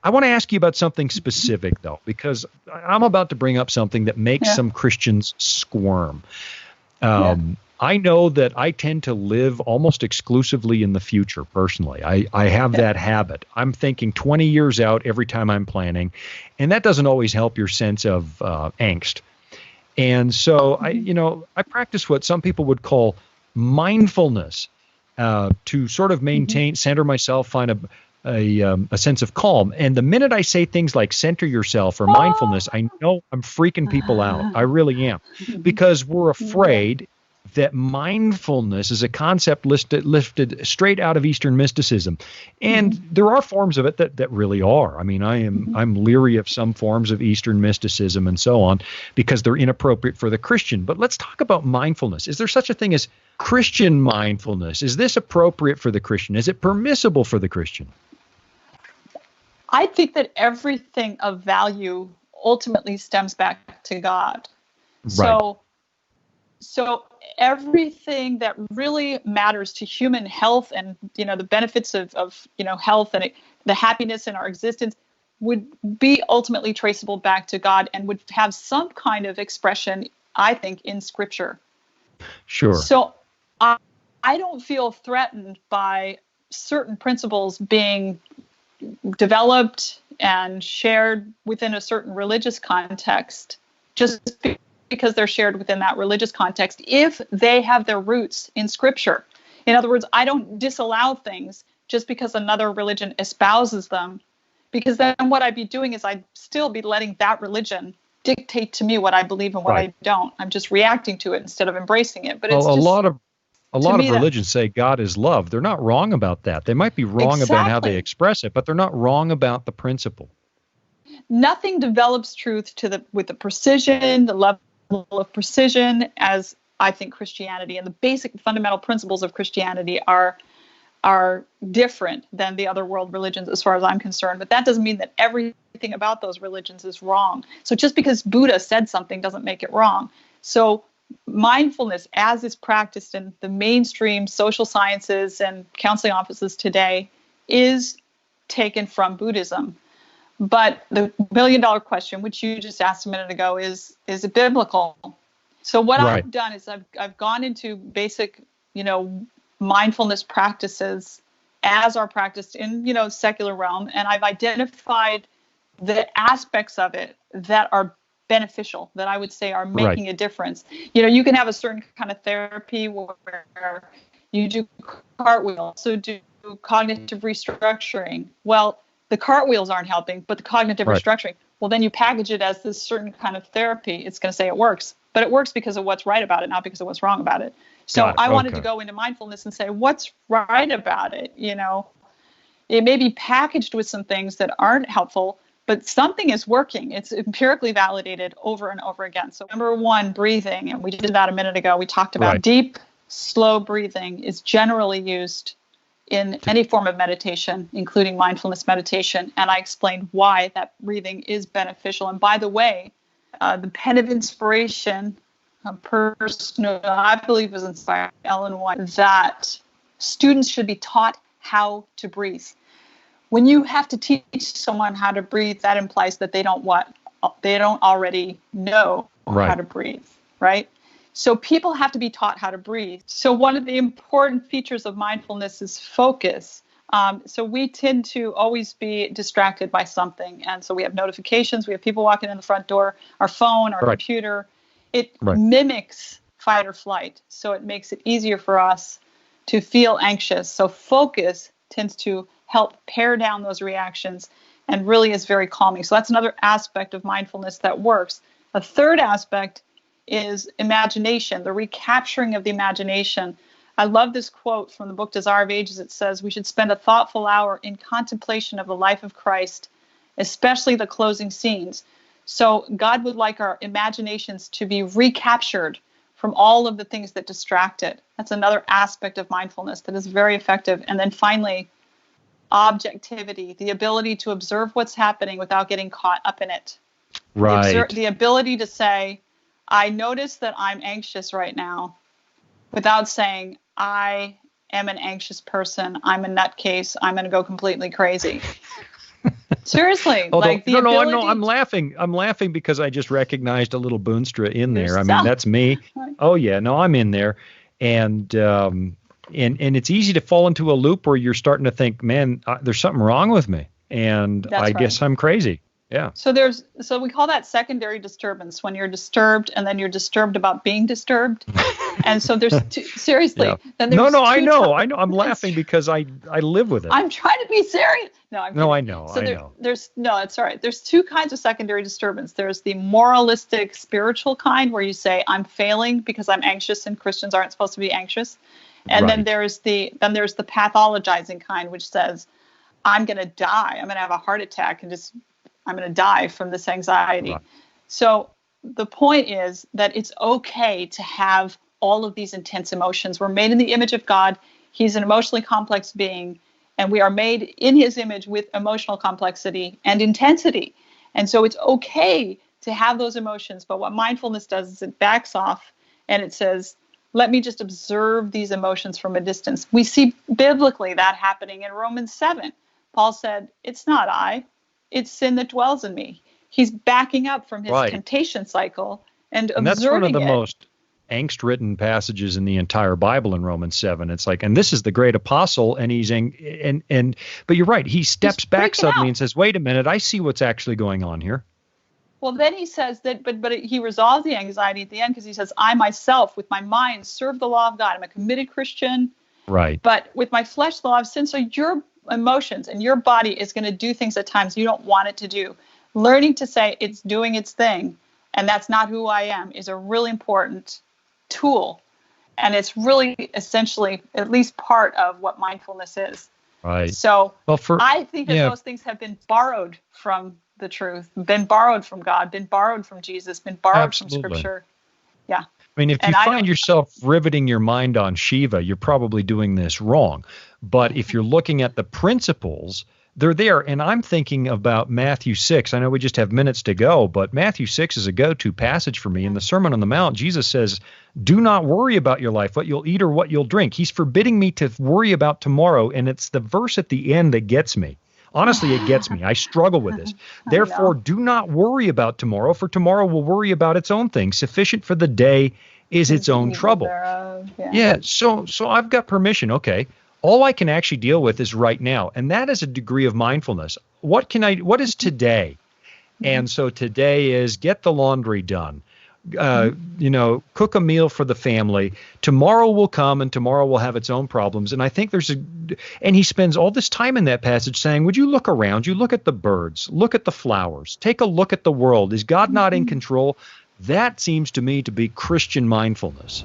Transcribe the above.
I want to ask you about something specific, though, because I'm about to bring up something that makes some Christians squirm. I know that I tend to live almost exclusively in the future, personally. I have that habit. I'm thinking 20 years out every time I'm planning, and that doesn't always help your sense of angst. And so I practice what some people would call mindfulness to sort of maintain, center myself, find a sense of calm. And the minute I say things like center yourself or mindfulness, I know I'm freaking people out. I really am, because we're afraid that mindfulness is a concept lifted straight out of Eastern mysticism. And there are forms of it that really are. I mean, I'm leery of some forms of Eastern mysticism and so on because they're inappropriate for the Christian. But let's talk about mindfulness. Is there such a thing as Christian mindfulness? Is this appropriate for the Christian? Is it permissible for the Christian? I think that everything of value ultimately stems back to God. Right. So everything that really matters to human health and, the benefits of health and the happiness in our existence would be ultimately traceable back to God and would have some kind of expression, I think, in Scripture. Sure. So I don't feel threatened by certain principles being developed and shared within a certain religious context, just because they're shared within that religious context, if they have their roots in Scripture. In other words, I don't disallow things just because another religion espouses them, because then what I'd be doing is I'd still be letting that religion dictate to me what I believe and what I don't. I'm just reacting to it instead of embracing it. But it's a lot of religions say God is love. They're not wrong about that. They might be wrong about how they express it, but they're not wrong about the principle. Nothing develops truth with the precision, the level of precision as I think Christianity, and the basic fundamental principles of Christianity are different than the other world religions as far as I'm concerned. But that doesn't mean that everything about those religions is wrong. So just because Buddha said something doesn't make it wrong. So mindfulness, as is practiced in the mainstream social sciences and counseling offices today, is taken from Buddhism. But the million-dollar question, which you just asked a minute ago, is it biblical? So what I've done is I've gone into basic, mindfulness practices as are practiced in, secular realm, and I've identified the aspects of it that are beneficial, that I would say are making a difference. You can have a certain kind of therapy where you do cartwheels, so do cognitive restructuring. Well, the cartwheels aren't helping, but the cognitive restructuring, well, then you package it as this certain kind of therapy. It's going to say it works, but it works because of what's right about it, not because of what's wrong about it. So I wanted to go into mindfulness and say, what's right about it? It may be packaged with some things that aren't helpful, but something is working. It's empirically validated over and over again. So number one, breathing, and we did that a minute ago. We talked about deep, slow breathing is generally used in any form of meditation, including mindfulness meditation. And I explained why that breathing is beneficial. And by the way, the pen of inspiration, a person who I believe was inspired by Ellen White, that students should be taught how to breathe. When you have to teach someone how to breathe, that implies that they don't already know how to breathe, right? So people have to be taught how to breathe. So one of the important features of mindfulness is focus. So we tend to always be distracted by something. And so we have notifications, we have people walking in the front door, our phone, our computer. It mimics fight or flight. So it makes it easier for us to feel anxious. So focus tends to help pare down those reactions and really is very calming. So that's another aspect of mindfulness that works. A third aspect is imagination, the recapturing of the imagination. I love this quote from the book Desire of Ages. It says, "We should spend a thoughtful hour in contemplation of the life of Christ, especially the closing scenes." So God would like our imaginations to be recaptured from all of the things that distract it. That's another aspect of mindfulness that is very effective. And then finally, objectivity, the ability to observe what's happening without getting caught up in it. The ability to say, I notice that I'm anxious right now, without saying, I am an anxious person, I'm a nutcase, I'm going to go completely crazy. Seriously, Although, like the no, ability. I'm laughing. I'm laughing because I just recognized a little Boonstra in there. I mean, Yourself. that's me. Oh yeah, no, I'm in there, and it's easy to fall into a loop where you're starting to think, man, there's something wrong with me, and That's I guess I'm crazy. Yeah. So we call that secondary disturbance, when you're disturbed and then you're disturbed about being disturbed. And so there's seriously. Yeah. Then there's I know. I'm laughing because I live with it. I'm trying to be serious. No, I'm kidding. I know. So I know. it's all right. There's two kinds of secondary disturbance. There's the moralistic, spiritual kind where you say I'm failing because I'm anxious, and Christians aren't supposed to be anxious. And then there's the pathologizing kind, which says I'm going to die. I'm going to have a heart attack and I'm going to die from this anxiety. Right. So the point is that it's okay to have all of these intense emotions. We're made in the image of God. He's an emotionally complex being, and we are made in his image with emotional complexity and intensity. And so it's okay to have those emotions. But what mindfulness does is it backs off and it says, let me just observe these emotions from a distance. We see biblically that happening in Romans 7. Paul said, it's not I, it's sin that dwells in me. He's backing up from his temptation cycle and observing it. That's one of the most angst-ridden passages in the entire Bible in Romans 7. It's like, and this is the great apostle, and but you're right. He steps back suddenly and says, wait a minute, I see what's actually going on here. Well, then he says that, but he resolves the anxiety at the end because he says, I myself, with my mind, serve the law of God. I'm a committed Christian. Right. But with my flesh, the law of sin. So your emotions and your body is going to do things at times you don't want it to do. Learning to say it's doing its thing, and that's not who I am, is a really important tool. And it's really essentially at least part of what mindfulness is. Right. So I think that those things have been borrowed from the truth, been borrowed from God, been borrowed from Jesus, been borrowed from Scripture. Yeah. I mean, if you find yourself riveting your mind on Shiva, you're probably doing this wrong. But if you're looking at the principles, they're there. And I'm thinking about Matthew 6. I know we just have minutes to go, but Matthew 6 is a go-to passage for me. In the Sermon on the Mount, Jesus says, do not worry about your life, what you'll eat or what you'll drink. He's forbidding me to worry about tomorrow. And it's the verse at the end that gets me. Honestly, it gets me. I struggle with this. Therefore, do not worry about tomorrow, for tomorrow will worry about its own thing. Sufficient for the day is its own trouble. So I've got permission. Okay. All I can actually deal with is right now. And that is a degree of mindfulness. What is today? And so today is get the laundry done. Cook a meal for the family. Tomorrow will come and tomorrow will have its own problems. And I think and he spends all this time in that passage saying, would you look around you, look at the birds, look at the flowers, take a look at the world. Is God not in control? That seems to me to be Christian mindfulness.